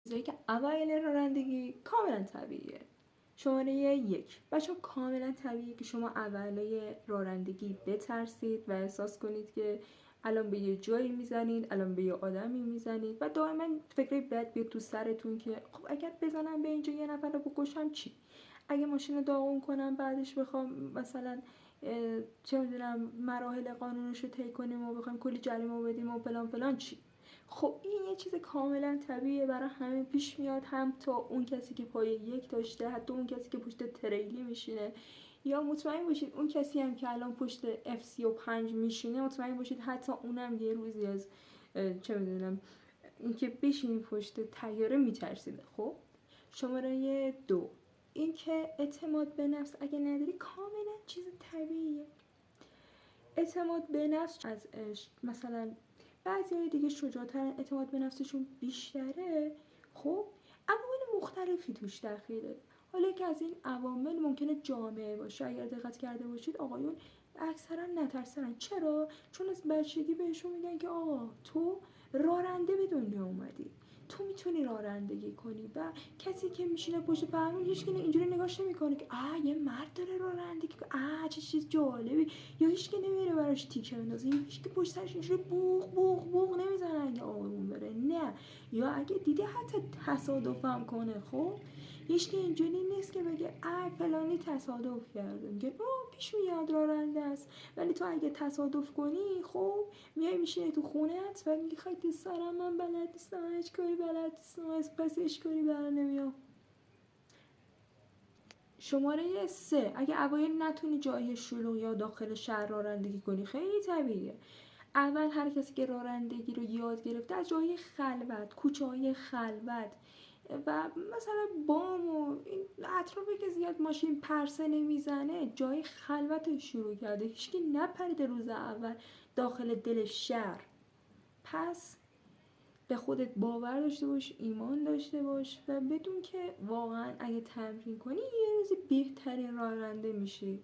چیزایی که اوایل رانندگی کاملا طبیعیه. شماره 1 بچه‌ها، کاملا طبیعیه که شما اوایل رانندگی بترسید و احساس کنید که الان به یه جایی میزنید، الان به یه آدمی میزنید و دائما فکرای بد بیاد تو سرتون که خب اگر بزنم به اینجا یه نفر رو بکشم چی؟ اگه ماشین رو داغون کنم بعدش بخوام مثلا چه میدونم مراحل قانونش رو طی کنیم و بخوایم کلی جریمه بدیم و فلان فلان چی؟ خب این یه چیز کاملا طبیعیه، برای همه پیش میاد، هم تا اون کسی که پای 1 داشته، حتی اون کسی که پشت تریلی میشینه، یا مطمئن باشید اون کسی هم که الان پشت F35 میشینه، مطمئن باشید حتی اونم یه روزی از چه میدونم اینکه بشینی پشت طیاره میترسیده. خب شماره 2 اینکه اعتماد به نفس اگه نداری کاملا چیز طبیعیه. اعتماد به نفس از عشق، مثلا بعضی های دیگه شجاعترن، اعتماد به نفسشون بیشتره. خب عوامل مختلفی توش دخیله. حالا که از این عوامل ممکنه جامعه باشه. اگر دقت کرده باشید آقایون اکثرا نترسن. چرا؟ چون از بچگی بهشون میگن که آقا تو راننده به دنیا اومدی، تو میتونی رانندگی کنی و کسی که میشینه پشت فرمون هیچ اینجوری نگاش نمیکنه که یه مرد داره رانندگی کنه، چه چیز جالبی، یا هیچ کی نمیره براش تیکه بندازه، یا هیچ کی پشت سرش اینجوری بوق بوق بوق نمیزنه اگه آروم بره، نه. یا اگه دیده حتی تصادفم کنه، خب هیچ کی اینجوری نیست که بگه فلانی تصادف کرده، میگه پیش میاد راننده است. ولی تو اگه تصادف کنی، خب میای میشینی تو خونه‌ات و میگی خاک سرم، من بلد نیستم، هیچ کاری بلد نیستم، پس هیچ کاری بر نمیام. شماره 3 اگه اوایل نتونی جای شلوغ یا داخل شهر رانندگی کنی، خیلی طبیعیه. اول هر کسی که رانندگی رو یاد گرفته از جای خلوت، کوچه های خلوت و مثلا بام و این اطرافی که زیاد ماشین پرسه نمیزنه، جای خلوت شروع کرده. هیچکی نپریده روز اول داخل دل شهر. پس به خودت باور داشته باش، ایمان داشته باش و بدون که واقعا اگه تمرین کنی یه روزی بهترین راننده میشی.